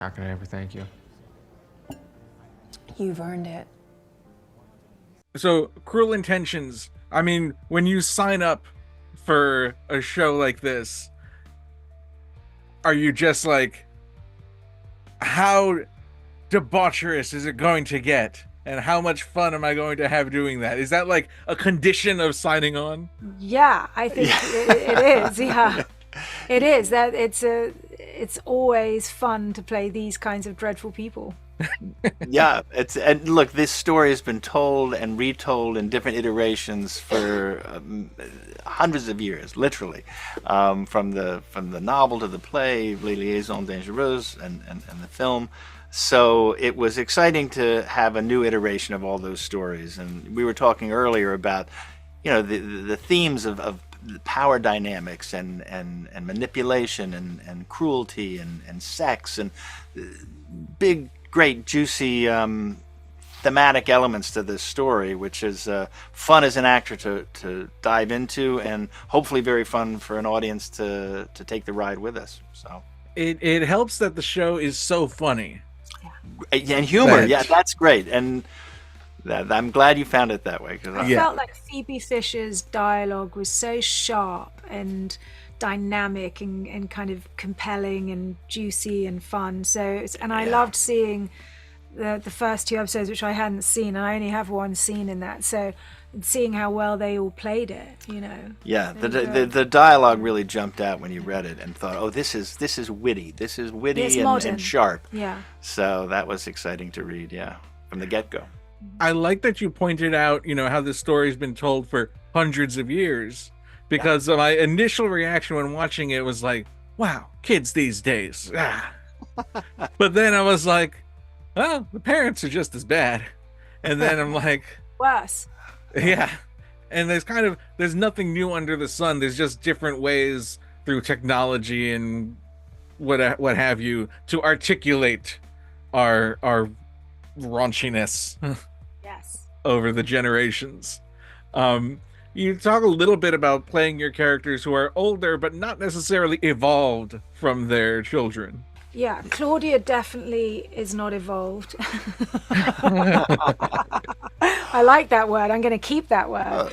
How can I ever thank you? You've earned it. So, Cruel Intentions. I mean, when you sign up for a show like this, are you just like, how debaucherous is it going to get? And how much fun am I going to have doing that? Is that like a condition of signing on? Yeah, I think it is. Yeah, it is. That it's always fun to play these kinds of dreadful people. Yeah, and look, this story has been told and retold in different iterations for hundreds of years, literally, from the novel to the play, Les Liaisons Dangereuses, and the film. So it was exciting to have a new iteration of all those stories. And we were talking earlier about, the themes of power dynamics and manipulation and cruelty and sex and big, great, juicy thematic elements to this story, which is fun as an actor to dive into, and hopefully very fun for an audience to take the ride with us. So it helps that the show is so funny. and humor, yeah, that's great, and I'm glad you found it that way, because I felt like Phoebe Fisher's dialogue was so sharp and dynamic and kind of compelling and juicy and fun. So, and I loved seeing the first two episodes, which I hadn't seen, and I only have one scene in that. So, seeing how well they all played it, Yeah, the dialogue really jumped out when you read it and thought, oh, this is witty. This is witty and sharp. Yeah. So that was exciting to read. Yeah, from the get-go. I like that you pointed out, how this story's been told for hundreds of years, because my initial reaction when watching it was like, wow, kids these days. Ah. But then I was like, oh, the parents are just as bad. And then I'm like, worse. Yeah. And there's nothing new under the sun. There's just different ways through technology and what have you to articulate our raunchiness. Yes. Over the generations. You talk a little bit about playing your characters who are older but not necessarily evolved from their children. Yeah, Claudia definitely is not evolved. I like that word. I'm going to keep that word.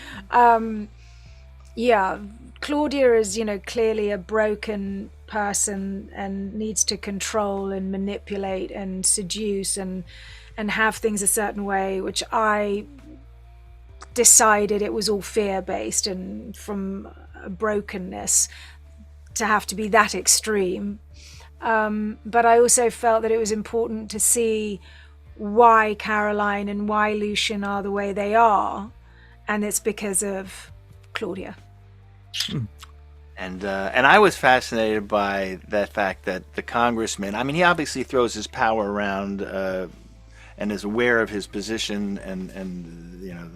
Yeah, Claudia is, clearly a broken person and needs to control and manipulate and seduce and have things a certain way, which I decided it was all fear-based and from a brokenness to have to be that extreme. But I also felt that it was important to see why Caroline and why Lucian are the way they are, and it's because of Claudia. And I was fascinated by that fact that the congressman, I mean, he obviously throws his power around and is aware of his position and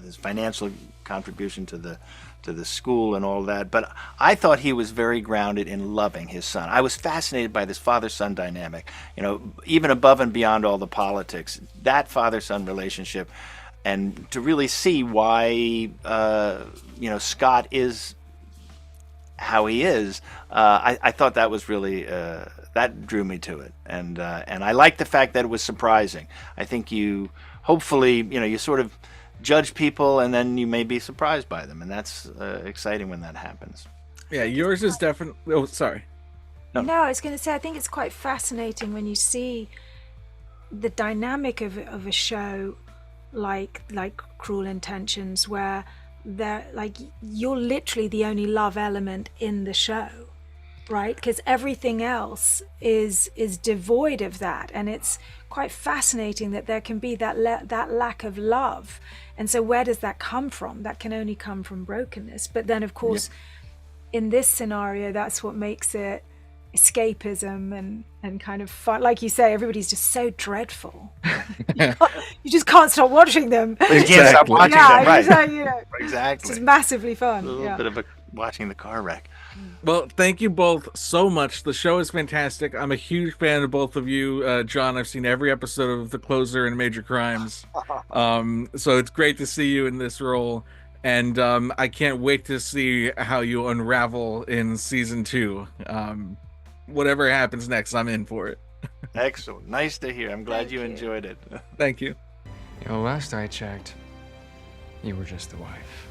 his financial contribution to the school and all that. But I thought he was very grounded in loving his son. I was fascinated by this father-son dynamic, even above and beyond all the politics, that father-son relationship, and to really see why Scott is how he is. I thought that was really that drew me to it, and I like the fact that it was surprising. I think you hopefully you sort of judge people and then you may be surprised by them, and that's exciting when that happens. Yeah, yours is definitely. Oh, sorry. No, I was going to say I think it's quite fascinating when you see the dynamic of a show like Cruel Intentions, where they're like you're literally the only love element in the show, right? Because everything else is devoid of that, and it's quite fascinating that there can be that lack of love. And so where does that come from? That can only come from brokenness. But then of course in this scenario, that's what makes it escapism and kind of fun. Like you say, everybody's just so dreadful. You just can't stop watching them. You can't stop watching them, right? Exactly. It's just massively fun. A little bit of watching the car wreck. Well, thank you both so much. The show is fantastic. I'm a huge fan of both of you. John, I've seen every episode of The Closer and Major Crimes. So it's great to see you in this role. And I can't wait to see how you unravel in season 2. Whatever happens next, I'm in for it. Excellent. Nice to hear. I'm glad Thank you you. enjoyed it. Thank you. Last I checked, you were just the wife.